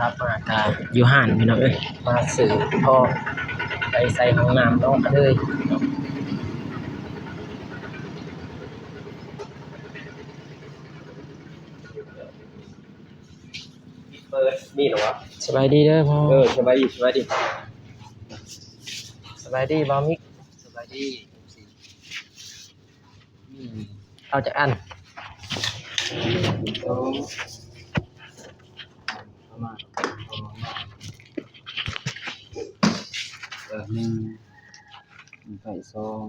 ครับมากาอยู่ห้านพี่น้องเอ้ยมาสื่อพ่อไปใส่ห้องน้ำน้องเลยเปิดนี่เหรอวะสบายดีเด้อพ่อสบายดีสบายดีสบายดีบอมิกสบายดีเอาจากอันสองประมาณหนึ่งไข่ซอง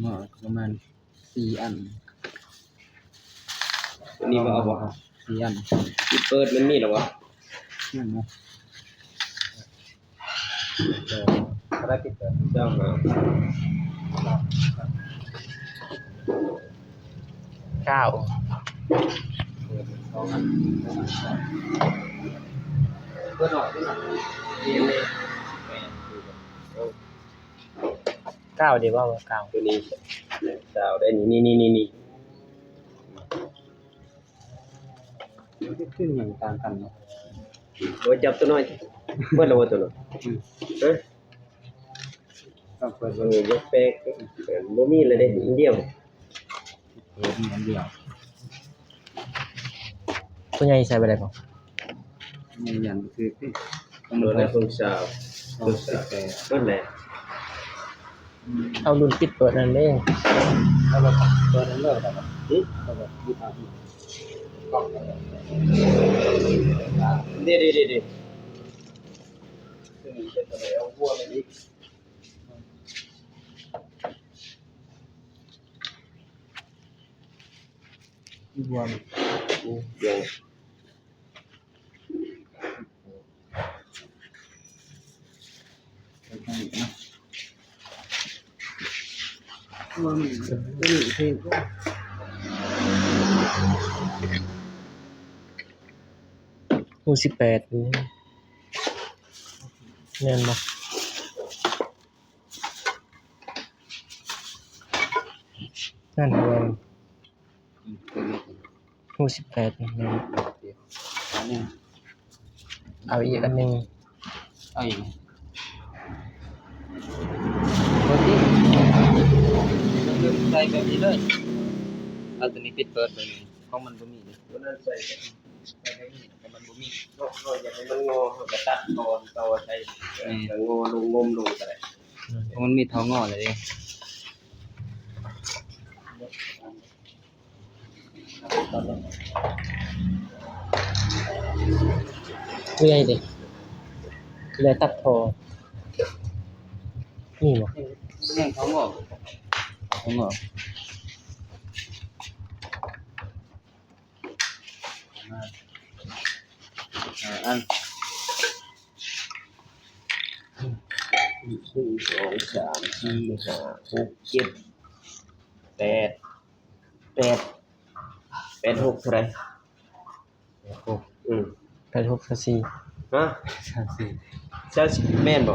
หม้อประมาณ4 อันตัวนี้มาเอาบ่4 อันที่เปิดมันมีเหรอวะนั่นไงอะไรปิดเปิดเจ้ามา9เปิดหน่อยดีเลย 9ดีว่า9ตัวนี้สาวได้นี่ขึ้นอย่างต่างกันเนาะโอ้ยจับตัวน้อยเปิดแล้วตัวน้อยต้องเปิดเลยยกเป๊กบ่มีเลยเด้อินเดียมีอันเดียวตัวใหญ่ใส่ไปได้บ่มีอย่างคือต้องโดนแล้วคนสาวนั่นแหละเอารุ่นปิดเปิดนั่นเองเอาแบบเปิดนั่นเลยแบบเอาแบบยึดเอากล้องดีซึ่งจะทำให้เอาวัวไปอีกวัวเดี๋ยววัวมันก็มีเพลงหู18นี่แม่นบ่นั่นเองหู18นี่แม่นเอาอีกอันนึงเอาอีกใส่แบบนี้เลยเอาตัวนี้ปิดเปิดไปนี่เพราะมันบ่มีเลยตัวนั้นใส่แบบนี้แต่มันบ่มีก็อยากให้มันงอก็ตัดตอนต่อใส่ก็งอลงงมลงก็ได้มันมีเท้างอเลยเรื่อยดิเลยตัดพอนี่บ่ยังเท้างออัน1 2 3 4 5 6 7 8 6เท่าไหร่86 84ฮะเจ้าแม่นบ่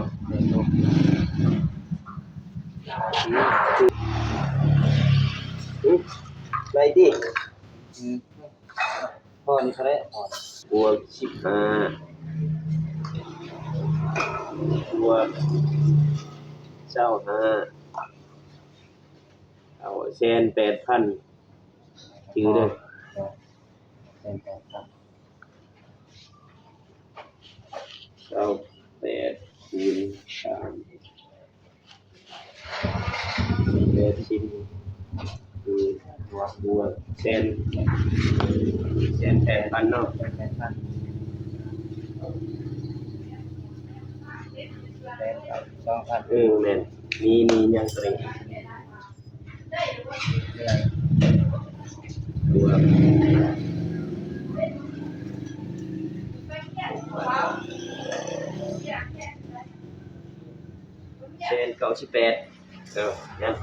ไรดิพ่อนี่เขาได้บวก15บวก25เอา1,800,000จื้อเด้อ28คูณ3 80คือบวก1,800,000เนาะ2,000แม่นนี่ยังตัวนี้บวก98งั้น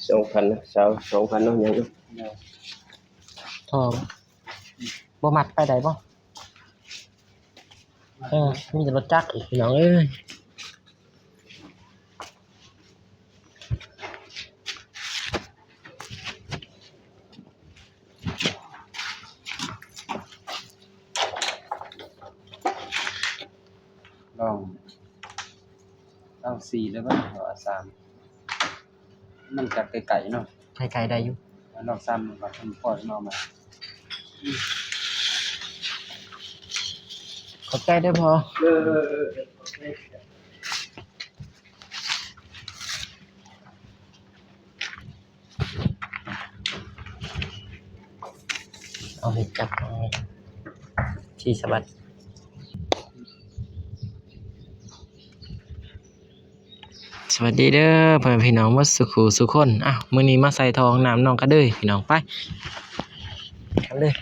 2,000นะ2,000เนาะยังทอบ่มัดไปได้บ่ มีแต่รถจักรอีกพี่น้องเอ้ยลอง4แล้วก็3มันจากไกลๆเนาะ ไกลๆได้อยู่ ลอง3มันก็ทำปล่อยมา ขอบใจได้พอเอาไปจับเอาที่สวัสดิ์สวัสดีเด้อพ่อแม่พี่น้องวัดสุขุสุคนมื้อนี้มาใส่ทองน้ำน้องกระเด้ยพี่น้องไปกันเลย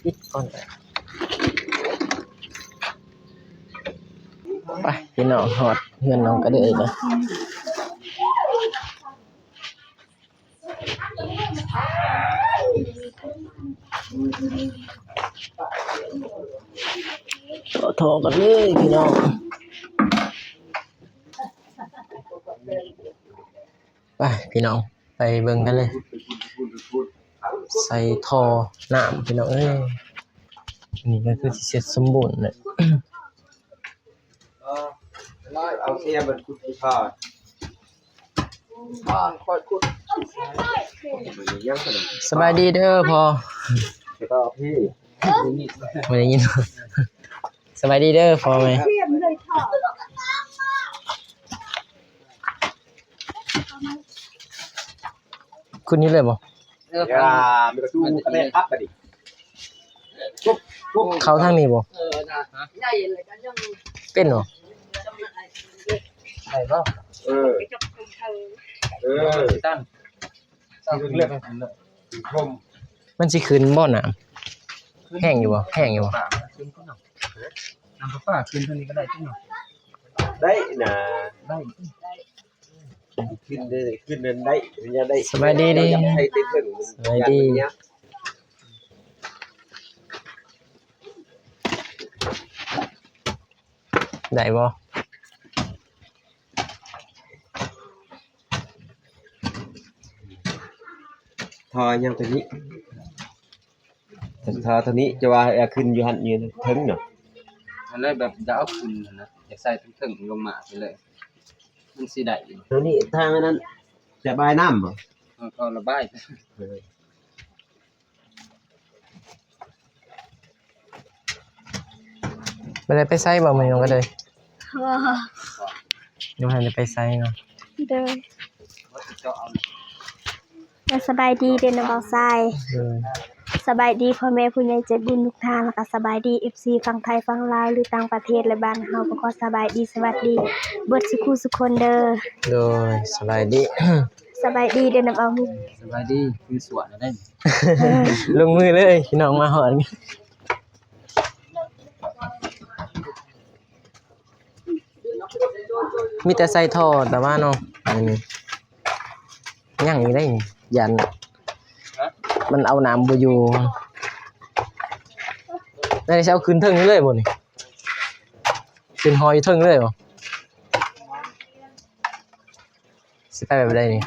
ปิดก่อนไปพี่น้องหอดเฮือนน้องกระเด้ยนะต่อทอกันเลยพี่น้องไปพี่น้องไปเบิ่งกันเลยใส่ทอน้ำพี่น้องเอ้ยนี่ก็คือสิเสร็จสมบูรณ์เลย เอาเสียบันคุดที่ขาดคอยคุดยังขนม สบายดีเด้อพอ แล้วก็พี่นี่ ไม่ได้ยิน สบายดีเด้อพอไหมคุณนี่เลยบ่ อย่ามีกระตู้กระเด็นพับไปดิ เขาทางนี้บ่เป็นบ่ ใช่ป่ะตั้งเลือกชม มันสิขึ้นบ่น้ำแห้งอยู่บ่แห้งอยู่บ่ ขึ้นก็หน่อยน้ำป้าขึ้นเท่านี้ก็ได้ที่หน่อยได้นะได้ขึ้นได้ขึ้นเดินได้ยังได้ สบายดีดิ ใช้ติดถึง สบายดีได้บ่ ทอยังตัวนี้ทอตัวนี้จะว่าขึ้นอยู่หันยืนถึงเนาะมันเลยแบบจะเอาขึ้นนะจะใส่ถึงลงมาไปเลยมันสิได้อยู่ตัวนี้ทางนั้นจะบายน้ำบ่พอระบาย บ่ได้ไปไสบ่มื้อนี้น้องก็เลยยังบ่ทันได้ไปไสเนาะ เด้อสบายดีเด้อน้องบ่าวทรายสบายดีพ่อแม่ผู้ใหญ่ใจบุญทุกท่านแล้วก็สบายดี FC ฝั่งไทยฝั่งลาวหรือต่างประเทศและบ้านเฮาก็ขอสบายดีสวัสดีเบิดสุขุสุคนเด้อ โดยสบายดี สบายดีเด้อน้องบ่าว สบายดีคือสวนได้ ลงมือเลยพี่น้องมาหอดมีแต่ใส่ท่อแต่ว่าเนาะอันนี้ยังอีกได้นี่ยันมันเอาน้ำบ่อยู่ได้สิเอาขึ้นเทิงนี่เลยบ่นี่ขึ้นหอยอยู่เทิงเลยบ่สิไปแบบใดนี่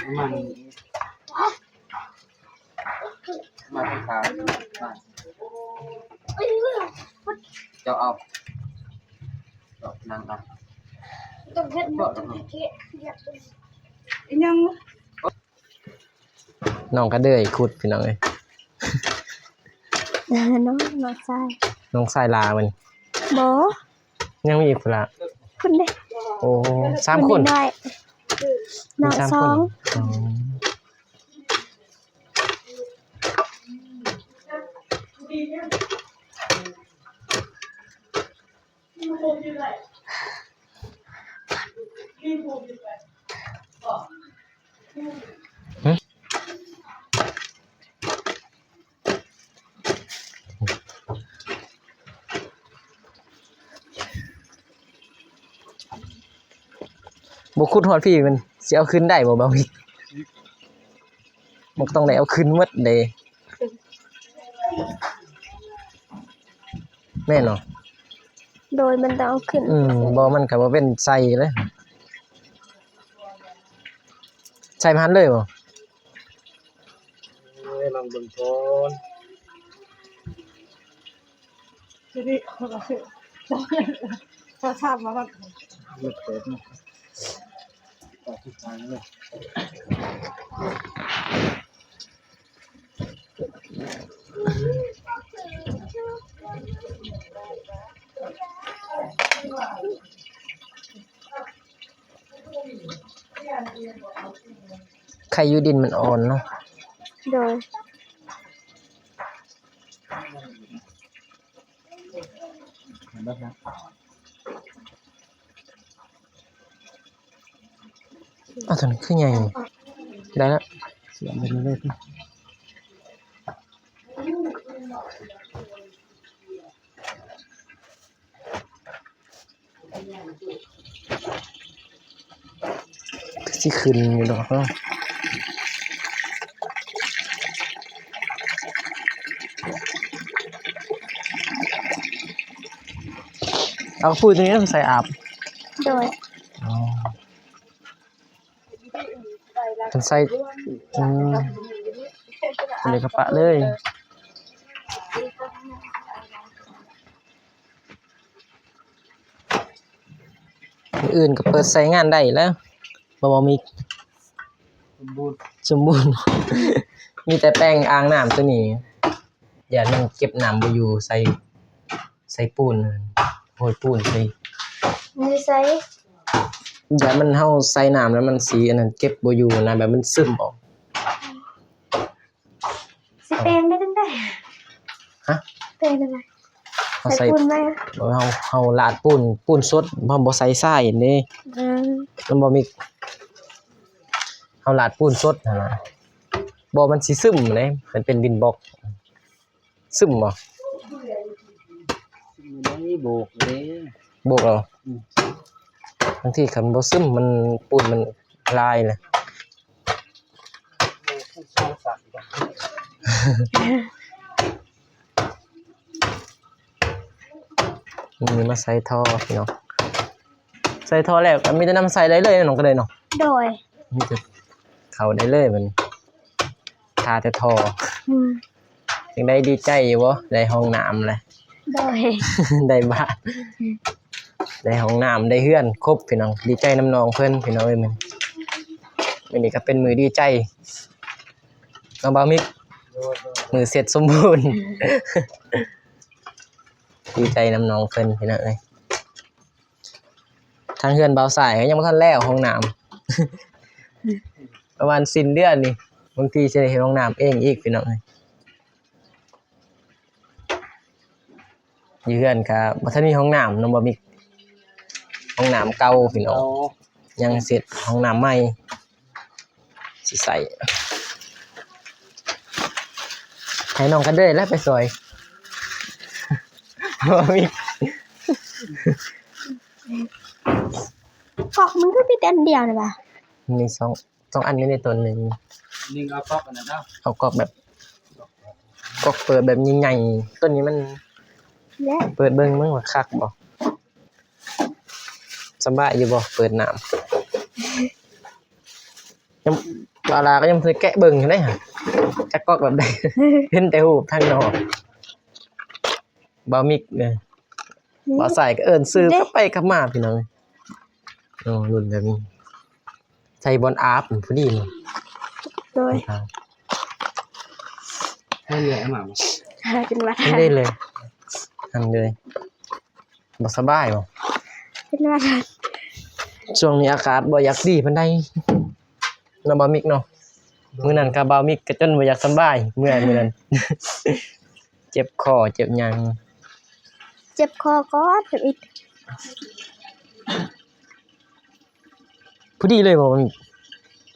มาที่ขาเจ้าเอาเจ้านางเอาน้องก็เด้ยขุดพี่น้องเอ้ย น้องบ่าวทราย น้องสายลามัน บ่ ยังมีอีกพุ่นละ คุณเด้ โอ้3คน ได้น้อง มี3 ส ค อน ง อ๋อบ่ขุดฮอดพี่มันสิเอาขึ้นได้บ่เบาอีกมันต้องได้เอาขึ้นหมดเด้ แม่นเนาะ โดยมันต้องเอาขึ้น บ่มันก็บ่เป็นใส่เลยใส่พันเลยบ่ ลองเบิ่งก่อน ทีนี้เขาก็คือเขาทราบมาว่า เลือกเปิดเนาะต่อทุกทางเลย ไข่อยู่ดินมันอ่อนเนาะ โดย เห็นบ่ครับ อ้าวตัวนี้คือใหญ่ได้แล้ว เสียงเป็นเลยพี่ สิขึ้นอยู่ดอกเนาะเอาพูดตรงนี้ต้องใส่อาบ โดย อ๋อเป็นใส่เลยกระปะเลยมื้ออื่นก็เปิดใช้งานได้แล้วบ่มี สมบูรณ์ สมบูรณ์ มีแต่แป้งอ่างน้ำตัวนี้อย่ามันเก็บน้ำบ่อยู่ใส่ปูนโรยปูนใส่ มีไซส์ อย่ามันเฮาใส่น้ำแล้วมันสีอันนั้นเก็บบ่อยู่นะแบบมันซึมออก สิแปลงได้จังได๋ ฮะ แปลงได้ไหม เฮา ใส่ ใส่ ปูนไหม บ่เฮาลาดปูนสดบ่ใส่ทรายนี่ อืม มันบ่มีเฮาลาดปูนสดหั่นน่ะบ่มันสิซึมเลยมันเป็นดินบล็อกซึมบ่ ไม่ได้โบกเลย บวกเอาบางทีคันบ่ซึมมันปูนมันลายเลย สร้างสรรค์ มีมาใส่ท่อพี่น้องใส่ท่อแล้วก็มีแต่น้ำใส่ได้เลยน้องก็เลยเนาะ โดย มีแต่เข้าได้เลยมันทาแต่ท่อ อืม จังได้ดีใจอยู่บ่ได้ห้องน้ำเลย โดย ได้บ้านได้ห้องน้ำได้เฮือนครบพี่น้องดีใจน้ำน้องเพิ่นพี่น้องเอ้ยมื้อนี้ก็เป็นมื้อดีใจน้องบ่าวมิกมื้อเสร็จสมบูรณ์ ดีใจน้ำน้องเพิ่นพี่น้องเอ้ยทางเฮือนบ่าวสายก็ยังบ่ทันแล้วห้องน้ำ ประมาณสิ้นเดือนนี่บางทีสิได้เฮ็ดห้องน้ำเองอีกพี่น้องเอ้ยอยู่เฮือนก็บ่ทันมีห้องน้ำน้องบ่มีห้องน้ำเก่าพี่น้องยังเสร็จห้องน้ำใหม่สิใส่ให้น้องกันเด้อแล้วไปซอย บ่มี ฟอกมันก็มีแต่อันเดียวนี่ป่ะ มีสองอันนี้ในตัวหนึง นึงเอาก๊อกอันนั้นเอา เอากอกแบบกอกเปิดแบบใหญ่ๆต้นนี้มัน และ เปิดเบิ่งมึงว่าคักบ่สบายอยู่บ่เปิดน้ำยังปลาก็ยังเคยแกะเบิ่งอยู่ได้ฮะจักกอกแบบใด เห็นแต่รูปทางนอกบ่มิกบ่ใส่ก็เอิ้นซื้อกลับไปกลับมาพี่น้องอ๋อรุ่นแบบนี้ใส่บอลอาร์ฟพอดีเนาะ โดย ให้เหนื่อยเอามาบ่ เป็นวัด ไม่ได้เลยทำเลยบ่สบายบ่ เป็นวัด ช่วงนี้อากาศบ่อยากดีปานใดเนาะบ่มิกเนาะมื้อนั้นก็บ่มิกก็จนบ่อยากสำบายเมื่อยมื้อนั้น เจ็บคอเจ็บหยัง เจ็บคอก็เจ็บอีก พอดีเลยบ่มิก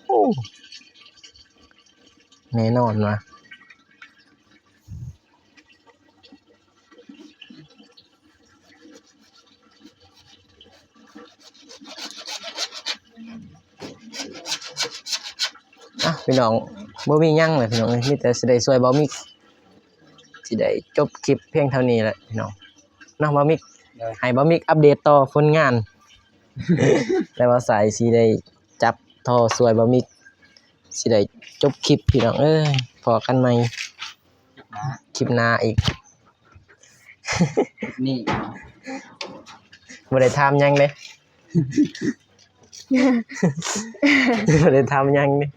โอ้แน่นอนว่ะพี่น้องบ่มีหยังเลยพี่น้องมีแต่สิได้ช่วยบ่มิกสิได้จบคลิปเพียงเท่านี้แหละพี่น้อง เนาะบ่มิก เลย ให้บ่มิกอัปเดตต่อผลงาน แล้วว่าสายสิได้จับท่อสวยบ่มิกสิได้จบคลิปพี่น้องเอ้ยพอกันใหม่ นะ คลิปหน้าอีก นี่ บ่ได้ถามหยังเด้ บ่ได้ถามหยังเด้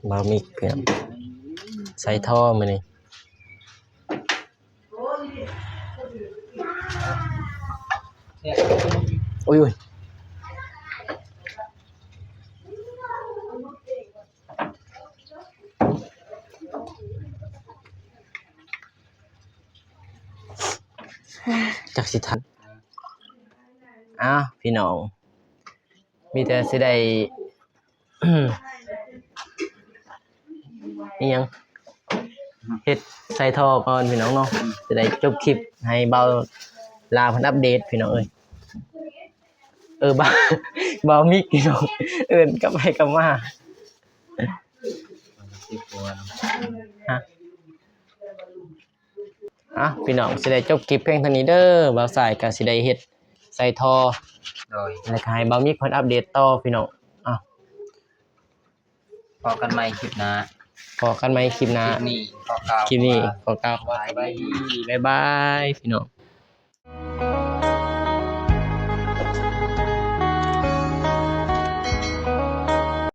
บ่มิกเพิ่นใส่ท่อมื้อนี้ เนี่ย อุ้ยจักสิทันอ้าวพี่น้อง มีแต่สิได้ อิหยังเฮ็ดใส่ท่อก่อนพี่น้องเนาะจะได้จบคลิปให้เบาลาเพิ่นอัปเดตพี่น้องเอ้ยบ่า เบามิกพี่น้องเอิ้นกลับไปกลับมา 10 ตัว ฮะพี่น้องสิได้จบคลิปเพียงเท่านี้เด้อบ่าวสายก็สิได้เฮ็ดใส่ท่อ โดย แล้วก็ให้เบามิกเพิ่นอัปเดตต่อพี่น้องอ้าว พอกันใหม่คลิปหน้า พอกันใหม่คลิปหน้า คลิปนี้ขอกล่าว คลิปนี้ขอกล่าว บายบาย บ๊ายบายพี่น้อง